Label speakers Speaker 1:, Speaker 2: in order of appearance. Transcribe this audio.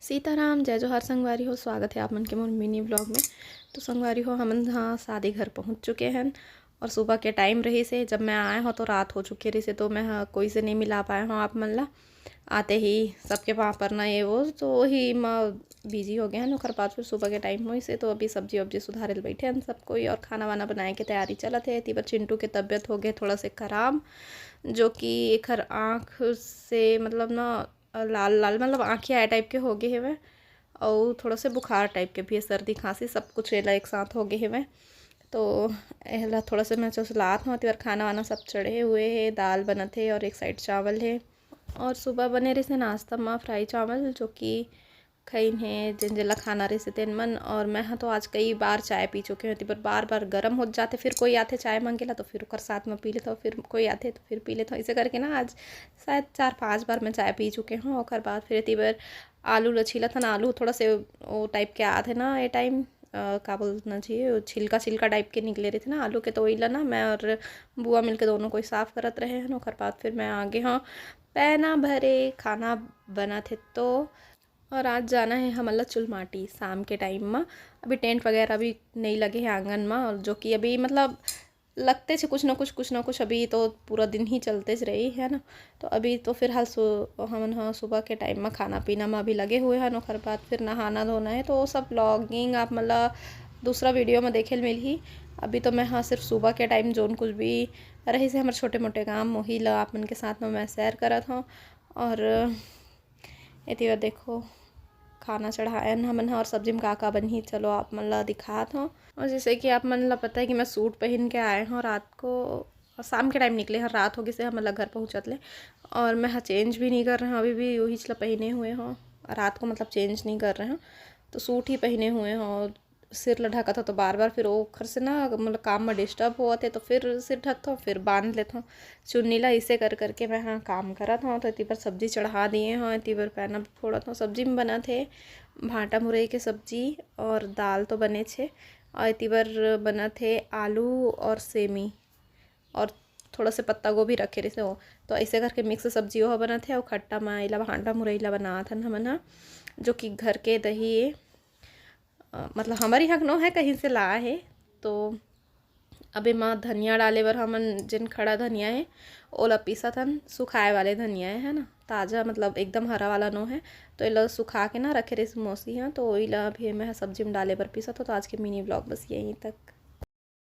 Speaker 1: सीताराम जय जोहार संगवारी हो। स्वागत है आप मन के मोर मिनी ब्लॉग में। तो संगवारी हो, हमन हाँ शादी घर पहुंच चुके हैं और सुबह के टाइम रही से जब मैं आया हूँ तो रात हो चुकी रही से, तो मैं कोई से नहीं मिला पाया हूँ आप मन ला। आते ही सबके वहाँ पर ना ये वो तो वही माँ बिजी हो गए हैं। ओकर बाद फिर सुबह के टाइम हुई से तो अभी सब्जी वब्जी सुधारे बैठे हैं सब कोई और खाना वाना बनाए के तैयारी चलत है। तीबर चिंटू के तबीयत हो गए थोड़ा से खराब, जो कि एक आँख से मतलब ना लाल लाल मतलब आँखें आए टाइप के हो गए हवे और थोड़ा से बुखार टाइप के भी है, सर्दी खांसी सब कुछ एला एक साथ हो गए हवे। तो एला थोड़ा से मैं चुसलात हूँ। और खाना वाना सब चढ़े हुए है, दाल बनत है और एक साइड चावल है। और सुबह बने रहे से नाश्ता में फ्राई चावल, जो कि खईन है जिन जिला खाना रही से तेन मन। और मैं हाँ तो आज कई बार चाय पी चुके हैं, पर बार बार गर्म हो जाते, फिर कोई आते चाय मांगेला तो फिर ओकर साथ में पी लेता हूँ, फिर कोई आते तो फिर पी लेता हूँ। ऐसे करके ना आज शायद 4-5 बार मैं चाय पी चुके हूँ। और बाद फिर तीबर आलू लछीला था ना, आलू थोड़ा से वो टाइप के आते ना ये टाइम का बोलना चाहिए, छिलका छिलका टाइप के निकले रहे थे ना आलू के, तो वही ला ना मैं और बुआ मिलके दोनों कोई साफ़ करत रहे हैं। और बाद फिर मैं आगे हाँ पैना भरे खाना बना थे। तो और आज जाना है हमला चुलमाटी शाम के टाइम में। अभी टेंट वगैरह भी नहीं लगे हैं आंगन में, और जो कि अभी मतलब लगते थे कुछ ना कुछ अभी तो पूरा दिन ही चलते रही है ना। तो अभी तो फिर हाल हम हाँ सुबह के टाइम में खाना पीना में अभी लगे हुए हैं। और बाद फिर नहाना धोना है, तो वो सब ब्लॉगिंग आप मतलब दूसरा वीडियो में देखे मिल ही। अभी तो मैं हाँ सिर्फ सुबह के टाइम जोन कुछ भी रही से हमारे छोटे मोटे काम वही ला आप मन के साथ में मैं शेयर करत हूँ। और ये देखो खाना चढ़ाया हमन और सब्जी में का बनी, चलो आप मन ला दिखात हूँ। और जैसे कि आप मन ला पता है कि मैं सूट पहन के आए हूँ रात को, शाम के टाइम निकले हैं, रात हो गई से हम मतलब घर पहुँचत ले। और मैं हाँ चेंज भी नहीं कर रहे हैं, अभी भी वही चला पहने हुए हों रात को, मतलब चेंज नहीं कर रहे हैं तो सूट ही पहने हुए हों। और सिर ला ढका था तो बार बार फिर वो खर से ना मतलब काम में डिस्टर्ब हुआ थे, तो फिर सिर ढकता हूँ फिर बांध लेता हूँ चुन्नी ला। इसे कर करके मैं हाँ काम करा था। तो इतनी बार सब्जी चढ़ा दिए हाँ, इतनी बार पैना फोड़ा था। सब्जी में बना थे भाटा मुरई के सब्जी और दाल तो बने थे, और इतनी बार बना थे आलू और सेमी और थोड़ा से पत्ता गोभी रखे रहे हो। तो ऐसे करके मिक्स सब्जी वो बना थे। और खट्टा माइला भांटा मुरैला बना था हमन, जो कि घर के दही मतलब हमारी हक नो है कहीं से ला है। तो अभी माँ धनिया डाले बर हमन जिन खड़ा धनिया है ओला पीसा थन, सुखाए वाले धनिया है ना, ताज़ा मतलब एकदम हरा वाला नो है। तो इला सुखा के ना रखे रहे मौसी हैं, तो इला भी मैं सब्जी में डाले बर पीसा था। तो आज के मिनी ब्लॉग बस यहीं तक।